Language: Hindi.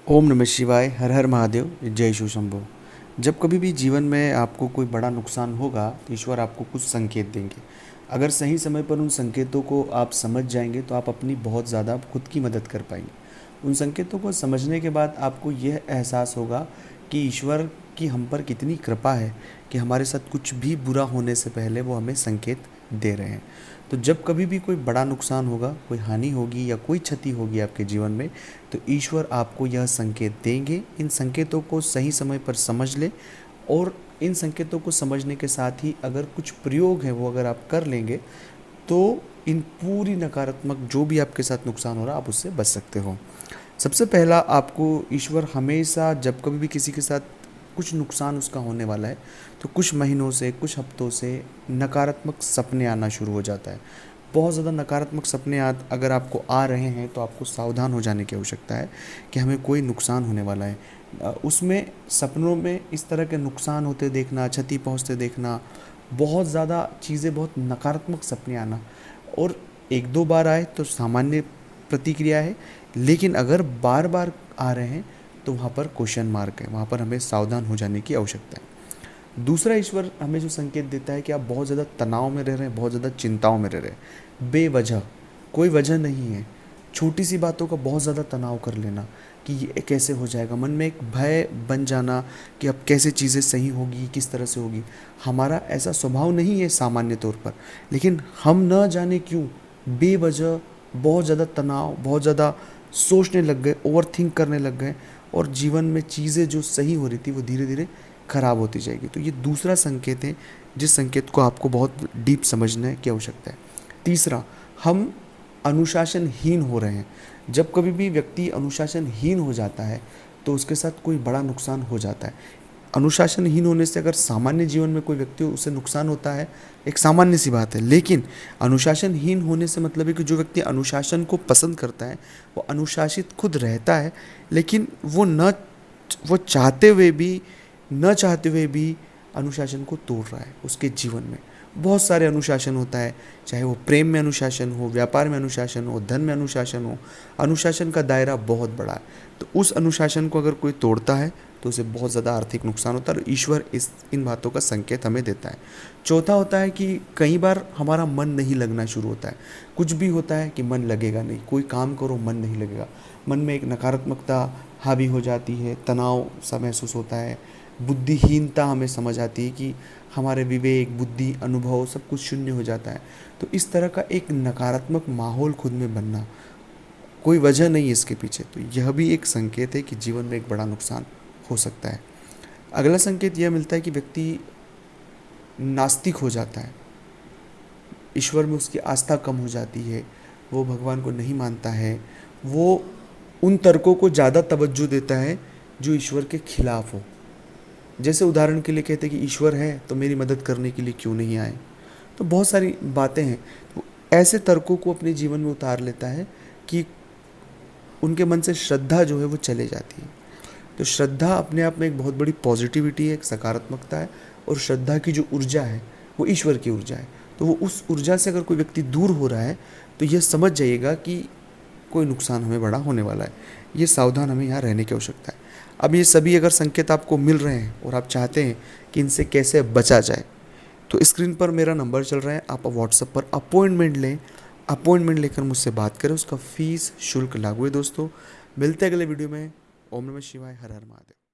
ओम नमः शिवाय। हर हर महादेव। जय शिव शंभो। जब कभी भी जीवन में आपको कोई बड़ा नुकसान होगा तो ईश्वर आपको कुछ संकेत देंगे। अगर सही समय पर उन संकेतों को आप समझ जाएंगे तो आप अपनी बहुत ज़्यादा खुद की मदद कर पाएंगे। उन संकेतों को समझने के बाद आपको यह एहसास होगा कि ईश्वर की हम पर कितनी कृपा है कि हमारे साथ कुछ भी बुरा होने से पहले वो हमें संकेत दे रहे हैं। तो जब कभी भी कोई बड़ा नुकसान होगा, कोई हानि होगी या कोई क्षति होगी आपके जीवन में, तो ईश्वर आपको यह संकेत देंगे। इन संकेतों को सही समय पर समझ ले और इन संकेतों को समझने के साथ ही अगर कुछ प्रयोग है वो अगर आप कर लेंगे तो इन पूरी नकारात्मक जो भी आपके साथ नुकसान हो रहा है आप उससे बच सकते हो। सबसे पहला, आपको ईश्वर हमेशा जब कभी भी किसी के साथ कुछ नुकसान उसका होने वाला है तो कुछ महीनों से, कुछ हफ्तों से नकारात्मक सपने आना शुरू हो जाता है। बहुत ज़्यादा नकारात्मक सपने अगर आपको आ रहे हैं तो आपको सावधान हो जाने की आवश्यकता है कि हमें कोई नुकसान होने वाला है। उसमें सपनों में इस तरह के नुकसान होते देखना, क्षति पहुंचते देखना, बहुत ज़्यादा चीज़ें, बहुत नकारात्मक सपने आना, और एक दो बार आए तो सामान्य प्रतिक्रिया है, लेकिन अगर बार बार आ रहे हैं तो वहाँ पर क्वेश्चन मार्क है, वहाँ पर हमें सावधान हो जाने की आवश्यकता है। दूसरा, ईश्वर हमें जो संकेत देता है कि आप बहुत ज़्यादा तनाव में रह रहे हैं, बहुत ज़्यादा चिंताओं में रह रहे हैं, बेवजह, कोई वजह नहीं है, छोटी सी बातों का बहुत ज़्यादा तनाव कर लेना कि ये कैसे हो जाएगा, मन में एक भय बन जाना कि अब कैसे चीज़ें सही होगी, किस तरह से होगी। हमारा ऐसा स्वभाव नहीं है सामान्य तौर पर, लेकिन हम न जाने क्यों बेवजह बहुत ज़्यादा तनाव, बहुत ज़्यादा सोचने लग गए, ओवर थिंक करने लग गए, और जीवन में चीज़ें जो सही हो रही थी वो धीरे धीरे खराब होती जाएगी। तो ये दूसरा संकेत है जिस संकेत को आपको बहुत डीप समझने की आवश्यकता है। तीसरा, हम अनुशासनहीन हो रहे हैं। जब कभी भी व्यक्ति अनुशासनहीन हो जाता है तो उसके साथ कोई बड़ा नुकसान हो जाता है। अनुशासनहीन होने से अगर सामान्य जीवन में कोई व्यक्ति उसे नुकसान होता है, एक सामान्य सी बात है, लेकिन अनुशासनहीन होने से मतलब है कि जो व्यक्ति अनुशासन को पसंद करता है वो अनुशासित खुद रहता है, लेकिन वो चाहते हुए भी, न चाहते हुए भी अनुशासन को तोड़ रहा है। उसके जीवन में बहुत सारे अनुशासन होता है, चाहे वो प्रेम में अनुशासन हो, व्यापार में अनुशासन हो, धन में अनुशासन हो। अनुशासन का दायरा बहुत बड़ा है, तो उस अनुशासन को अगर कोई तोड़ता है तो उसे बहुत ज़्यादा आर्थिक नुकसान होता है, और ईश्वर इन बातों का संकेत हमें देता है। चौथा होता है कि कई बार हमारा मन नहीं लगना शुरू होता है। कुछ भी होता है कि मन लगेगा नहीं, कोई काम करो मन नहीं लगेगा, मन में एक नकारात्मकता हावी हो जाती है, तनाव सा महसूस होता है, बुद्धिहीनता हमें समझ आती है कि हमारे विवेक, बुद्धि, अनुभव सब कुछ शून्य हो जाता है। तो इस तरह का एक नकारात्मक माहौल खुद में बनना, कोई वजह नहीं है इसके पीछे, तो यह भी एक संकेत है कि जीवन में एक बड़ा नुकसान हो सकता है। अगला संकेत यह मिलता है कि व्यक्ति नास्तिक हो जाता है, ईश्वर में उसकी आस्था कम हो जाती है, वो भगवान को नहीं मानता है, वो उन तर्कों को ज़्यादा तवज्जो देता है जो ईश्वर के खिलाफ हो। जैसे उदाहरण के लिए कहते हैं कि ईश्वर है तो मेरी मदद करने के लिए क्यों नहीं आए। तो बहुत सारी बातें हैं, तो ऐसे तर्कों को अपने जीवन में उतार लेता है कि उनके मन से श्रद्धा जो है वो चले जाती है। तो श्रद्धा अपने आप में एक बहुत बड़ी पॉजिटिविटी है, एक सकारात्मकता है, और श्रद्धा की जो ऊर्जा है वो ईश्वर की ऊर्जा है। तो वो उस ऊर्जा से अगर कोई व्यक्ति दूर हो रहा है तो यह समझ जाइएगा कि कोई नुकसान हमें बड़ा होने वाला है। ये सावधान हमें यहाँ रहने की आवश्यकता है। अब ये सभी अगर संकेत आपको मिल रहे हैं और आप चाहते हैं कि इनसे कैसे बचा जाए, तो स्क्रीन पर मेरा नंबर चल रहा है, आप व्हाट्सएप पर अपॉइंटमेंट लें, अपॉइंटमेंट लेकर मुझसे बात करें। उसका फीस शुल्क लागू है। दोस्तों, मिलते हैं अगले वीडियो में। ओम नमः शिवाय। हर हर महादेव।